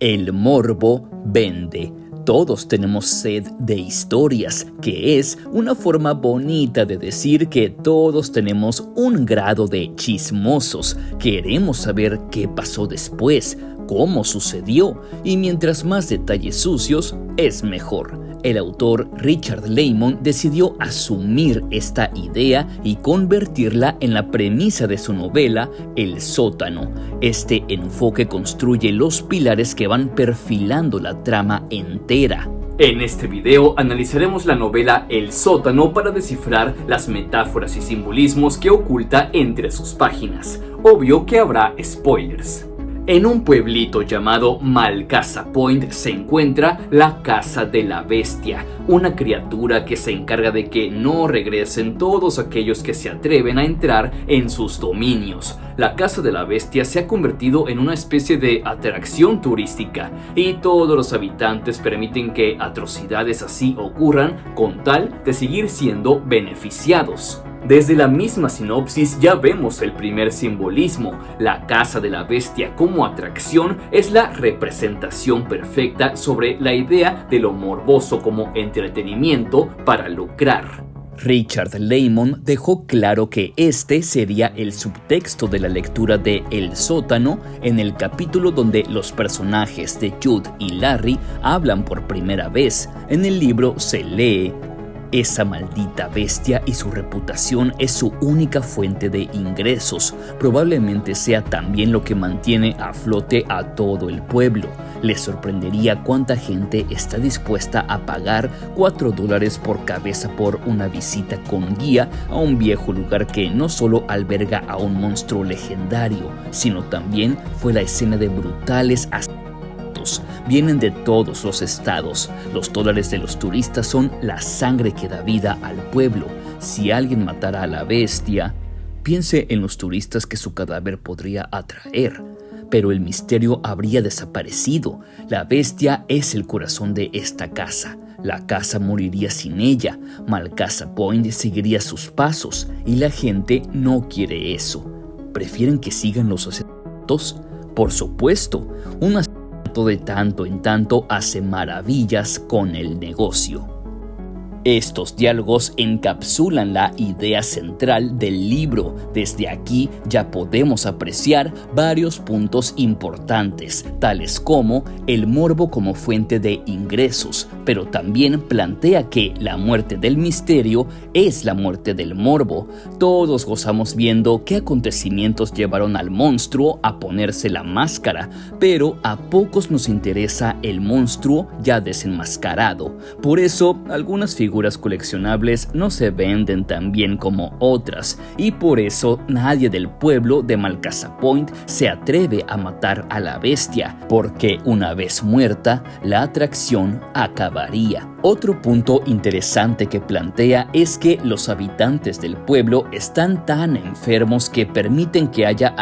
El morbo vende. Todos tenemos sed de historias, que es una forma bonita de decir que todos tenemos un grado de chismosos. Queremos saber qué pasó después, cómo sucedió, y mientras más detalles sucios, es mejor. El autor Richard Laymon decidió asumir esta idea y convertirla en la premisa de su novela El sótano. Este enfoque construye los pilares que van perfilando la trama entera. En este video analizaremos la novela El sótano para descifrar las metáforas y simbolismos que oculta entre sus páginas. Obvio que habrá spoilers. En un pueblito llamado Malcasa Point se encuentra la Casa de la Bestia, una criatura que se encarga de que no regresen todos aquellos que se atreven a entrar en sus dominios. La Casa de la Bestia se ha convertido en una especie de atracción turística y todos los habitantes permiten que atrocidades así ocurran con tal de seguir siendo beneficiados. Desde la misma sinopsis ya vemos el primer simbolismo. La Casa de la Bestia como atracción es la representación perfecta sobre la idea de lo morboso como entretenimiento para lucrar. Richard Laymon dejó claro que este sería el subtexto de la lectura de El sótano en el capítulo donde los personajes de Jude y Larry hablan por primera vez. En el libro se lee: esa maldita bestia y su reputación es su única fuente de ingresos. Probablemente sea también lo que mantiene a flote a todo el pueblo. Les sorprendería cuánta gente está dispuesta a pagar $4 por cabeza por una visita con guía a un viejo lugar que no solo alberga a un monstruo legendario, sino también fue la escena de brutales asesinatos. Vienen de todos los estados. Los dólares de los turistas son la sangre que da vida al pueblo. Si alguien matara a la bestia, piense en los turistas que su cadáver podría atraer. Pero el misterio habría desaparecido. La bestia es el corazón de esta casa. La casa moriría sin ella. Malcasa Point seguiría sus pasos y la gente no quiere eso. ¿Prefieren que sigan los asesinatos? Por supuesto, un asesinato de tanto en tanto hace maravillas con el negocio. Estos diálogos encapsulan la idea central del libro. Desde aquí ya podemos apreciar varios puntos importantes, tales como el morbo como fuente de ingresos, pero también plantea que la muerte del misterio es la muerte del morbo. Todos gozamos viendo qué acontecimientos llevaron al monstruo a ponerse la máscara, pero a pocos nos interesa el monstruo ya desenmascarado. Por eso, algunas figuras coleccionables no se venden tan bien como otras, y por eso nadie del pueblo de Malcasa Point se atreve a matar a la bestia, porque una vez muerta, la atracción acabaría. Otro punto interesante que plantea es que los habitantes del pueblo están tan enfermos que permiten que haya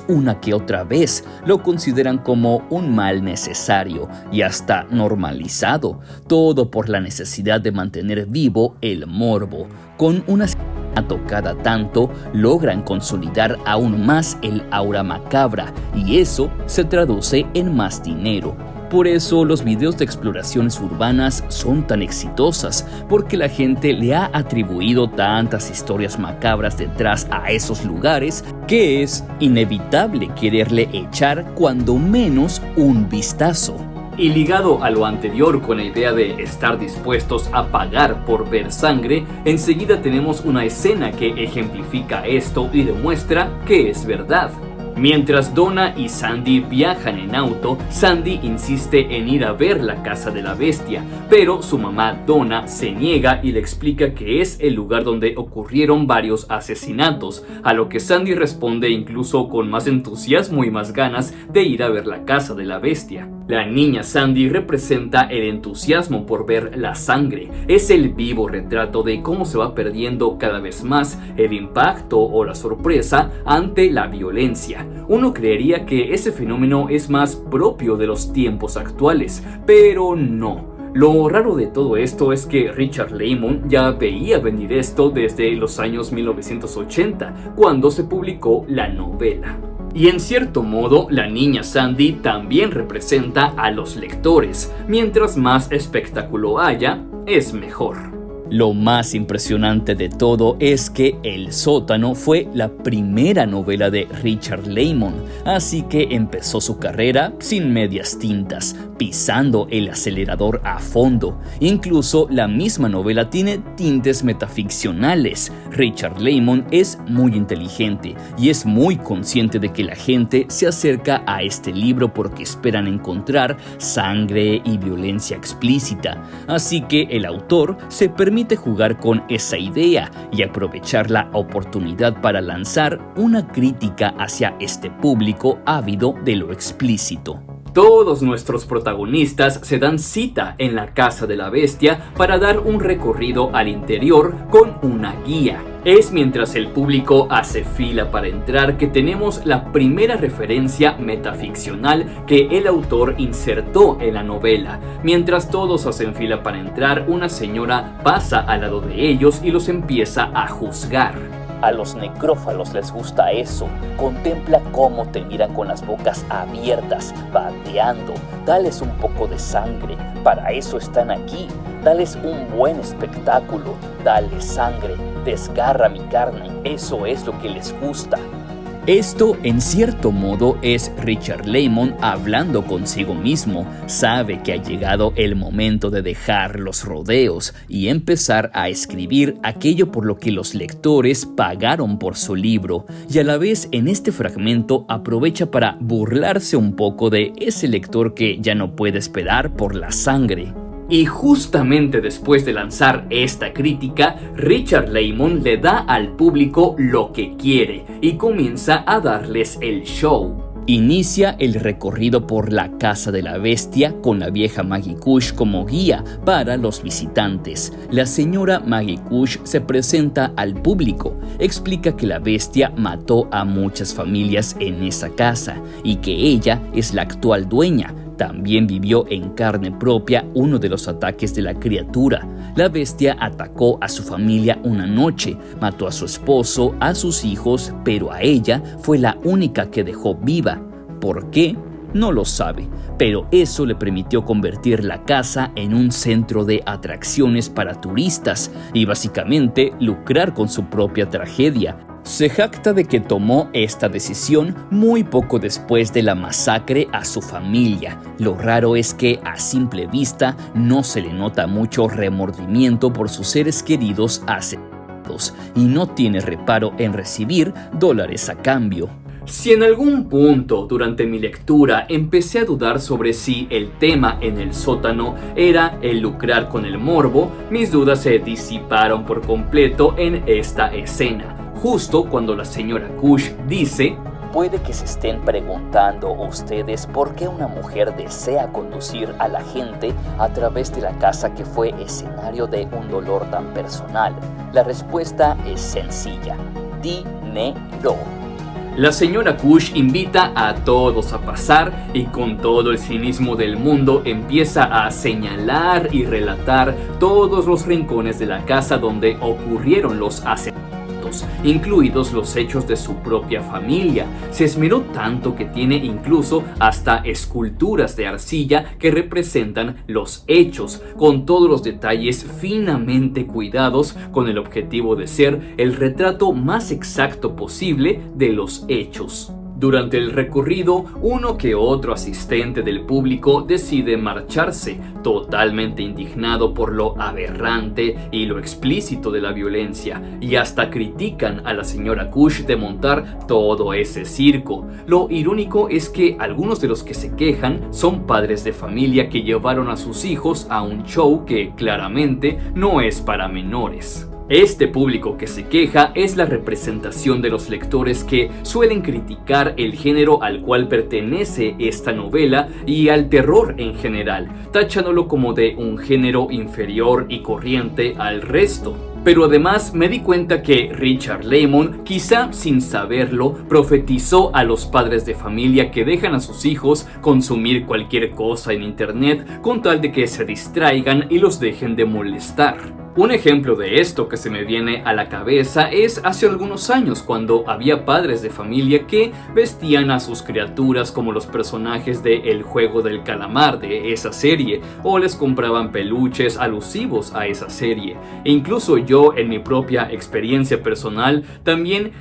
una que otra vez. Lo consideran como un mal necesario y hasta normalizado, todo por la necesidad de mantener vivo el morbo. Con un asesinato cada tanto logran consolidar aún más el aura macabra y eso se traduce en más dinero. Por eso los videos de exploraciones urbanas son tan exitosas, porque la gente le ha atribuido tantas historias macabras detrás a esos lugares que es inevitable quererle echar cuando menos un vistazo. Y ligado a lo anterior con la idea de estar dispuestos a pagar por ver sangre, enseguida tenemos una escena que ejemplifica esto y demuestra que es verdad. Mientras Donna y Sandy viajan en auto, Sandy insiste en ir a ver la Casa de la Bestia, pero su mamá Donna se niega y le explica que es el lugar donde ocurrieron varios asesinatos, a lo que Sandy responde incluso con más entusiasmo y más ganas de ir a ver la Casa de la Bestia. La niña Sandy representa el entusiasmo por ver la sangre, es el vivo retrato de cómo se va perdiendo cada vez más el impacto o la sorpresa ante la violencia. Uno creería que ese fenómeno es más propio de los tiempos actuales, pero no. Lo raro de todo esto es que Richard Laymon ya veía venir esto desde los años 1980, cuando se publicó la novela. Y en cierto modo, la niña Sandy también representa a los lectores. Mientras más espectáculo haya, es mejor. Lo más impresionante de todo es que El sótano fue la primera novela de Richard Laymon, así que empezó su carrera sin medias tintas, pisando el acelerador a fondo. Incluso la misma novela tiene tintes metaficcionales. Richard Laymon es muy inteligente y es muy consciente de que la gente se acerca a este libro porque esperan encontrar sangre y violencia explícita, así que el autor se permite jugar con esa idea y aprovechar la oportunidad para lanzar una crítica hacia este público ávido de lo explícito. Todos nuestros protagonistas se dan cita en la casa de la bestia para dar un recorrido al interior con una guía. Es mientras el público hace fila para entrar que tenemos la primera referencia metaficcional que el autor insertó en la novela. Mientras todos hacen fila para entrar, una señora pasa al lado de ellos y los empieza a juzgar. A los necrófalos les gusta eso. Contempla cómo te miran con las bocas abiertas, bateando. Dales un poco de sangre. Para eso están aquí. Dales un buen espectáculo. Dale sangre. Desgarra mi carne. Eso es lo que les gusta. Esto, en cierto modo, es Richard Laymon hablando consigo mismo. Sabe que ha llegado el momento de dejar los rodeos y empezar a escribir aquello por lo que los lectores pagaron por su libro. Y a la vez, en este fragmento, aprovecha para burlarse un poco de ese lector que ya no puede esperar por la sangre. Y justamente después de lanzar esta crítica, Richard Laymon le da al público lo que quiere y comienza a darles el show. Inicia el recorrido por la casa de la bestia con la vieja Maggie Kush como guía para los visitantes. La señora Maggie Kush se presenta al público, explica que la bestia mató a muchas familias en esa casa y que ella es la actual dueña. También vivió en carne propia uno de los ataques de la criatura. La bestia atacó a su familia una noche, mató a su esposo, a sus hijos, pero a ella fue la única que dejó viva. ¿Por qué? No lo sabe, pero eso le permitió convertir la casa en un centro de atracciones para turistas y básicamente lucrar con su propia tragedia. Se jacta de que tomó esta decisión muy poco después de la masacre a su familia. Lo raro es que a simple vista no se le nota mucho remordimiento por sus seres queridos asesinados y no tiene reparo en recibir dólares a cambio. Si en algún punto durante mi lectura empecé a dudar sobre si el tema en El sótano era el lucrar con el morbo, mis dudas se disiparon por completo en esta escena. Justo cuando la señora Kush dice: puede que se estén preguntando ustedes por qué una mujer desea conducir a la gente a través de la casa que fue escenario de un dolor tan personal. La respuesta es sencilla: dinero. La señora Kush invita a todos a pasar y con todo el cinismo del mundo empieza a señalar y relatar todos los rincones de la casa donde ocurrieron los asesinatos, incluidos los hechos de su propia familia. Se esmeró tanto que tiene incluso hasta esculturas de arcilla que representan los hechos, con todos los detalles finamente cuidados con el objetivo de ser el retrato más exacto posible de los hechos. Durante el recorrido, uno que otro asistente del público decide marcharse, totalmente indignado por lo aberrante y lo explícito de la violencia, y hasta critican a la señora Kush de montar todo ese circo. Lo irónico es que algunos de los que se quejan son padres de familia que llevaron a sus hijos a un show que claramente no es para menores. Este público que se queja es la representación de los lectores que suelen criticar el género al cual pertenece esta novela y al terror en general, tachándolo como de un género inferior y corriente al resto. Pero además me di cuenta que Richard Laymon, quizá sin saberlo, profetizó a los padres de familia que dejan a sus hijos consumir cualquier cosa en internet con tal de que se distraigan y los dejen de molestar. Un ejemplo de esto que se me viene a la cabeza es hace algunos años, cuando había padres de familia que vestían a sus criaturas como los personajes de El Juego del Calamar de esa serie, o les compraban peluches alusivos a esa serie. E incluso yo, en mi propia experiencia personal, también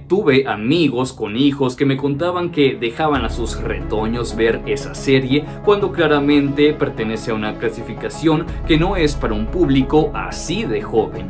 tuve amigos con hijos que me contaban que dejaban a sus retoños ver esa serie cuando claramente pertenece a una clasificación que no es para un público así de joven.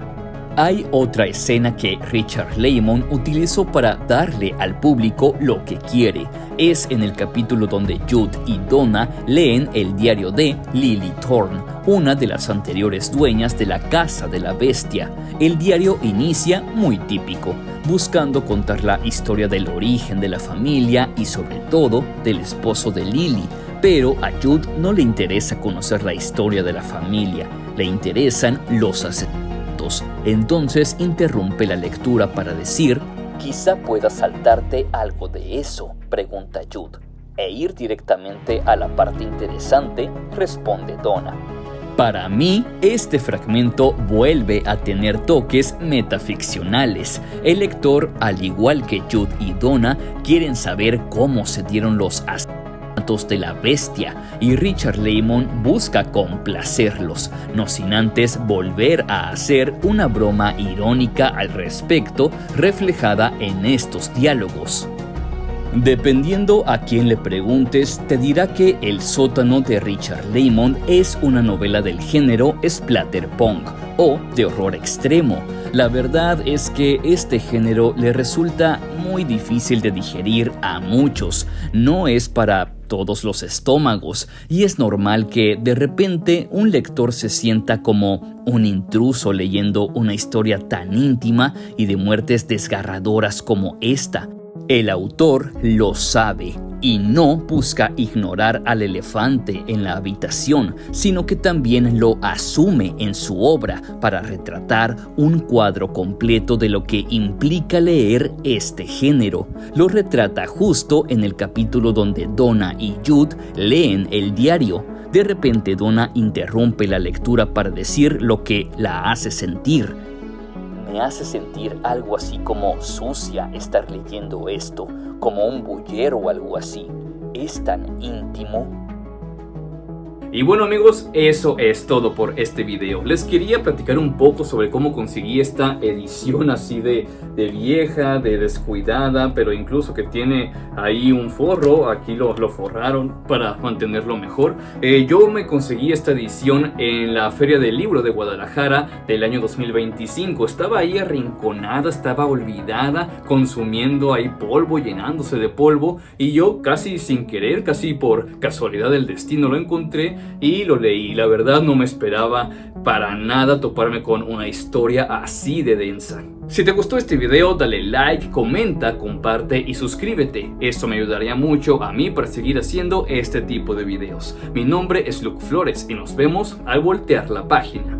Hay otra escena que Richard Laymon utilizó para darle al público lo que quiere. Es en el capítulo donde Jude y Donna leen el diario de Lily Thorne, una de las anteriores dueñas de la Casa de la Bestia. El diario inicia muy típico, buscando contar la historia del origen de la familia y sobre todo del esposo de Lily. Pero a Jude no le interesa conocer la historia de la familia, le interesan los asesinatos. Entonces interrumpe la lectura para decir: «Quizá pueda saltarte algo de eso», pregunta Jude, «e ir directamente a la parte interesante», responde Donna. Para mí, este fragmento vuelve a tener toques metaficcionales. El lector, al igual que Jude y Donna, quieren saber cómo se dieron los asesinatos de la bestia, y Richard Laymon busca complacerlos, no sin antes volver a hacer una broma irónica al respecto, reflejada en estos diálogos. Dependiendo a quien le preguntes, te dirá que El sótano de Richard Laymon es una novela del género splatterpunk o de horror extremo. La verdad es que este género le resulta muy difícil de digerir a muchos, no es para todos los estómagos, y es normal que de repente un lector se sienta como un intruso leyendo una historia tan íntima y de muertes desgarradoras como esta. El autor lo sabe y no busca ignorar al elefante en la habitación, sino que también lo asume en su obra para retratar un cuadro completo de lo que implica leer este género. Lo retrata justo en el capítulo donde Donna y Jude leen el diario. De repente Donna interrumpe la lectura para decir lo que la hace sentir. Me hace sentir algo así como sucia estar leyendo esto, como un bullero o algo así. Es tan íntimo. Y bueno amigos, eso es todo por este video. Les quería platicar un poco sobre cómo conseguí esta edición así de vieja, de descuidada, pero incluso que tiene ahí un forro. Aquí lo forraron para mantenerlo mejor. Yo me conseguí esta edición en la Feria del Libro de Guadalajara del año 2025. Estaba ahí arrinconada, estaba olvidada, consumiendo ahí polvo, llenándose de polvo, y yo casi sin querer, casi por casualidad del destino lo encontré y lo leí. La verdad no me esperaba para nada toparme con una historia así de densa. Si te gustó este video, dale like, comenta, comparte y suscríbete. Esto me ayudaría mucho a mí para seguir haciendo este tipo de videos. Mi nombre es Luke Flores y nos vemos al voltear la página.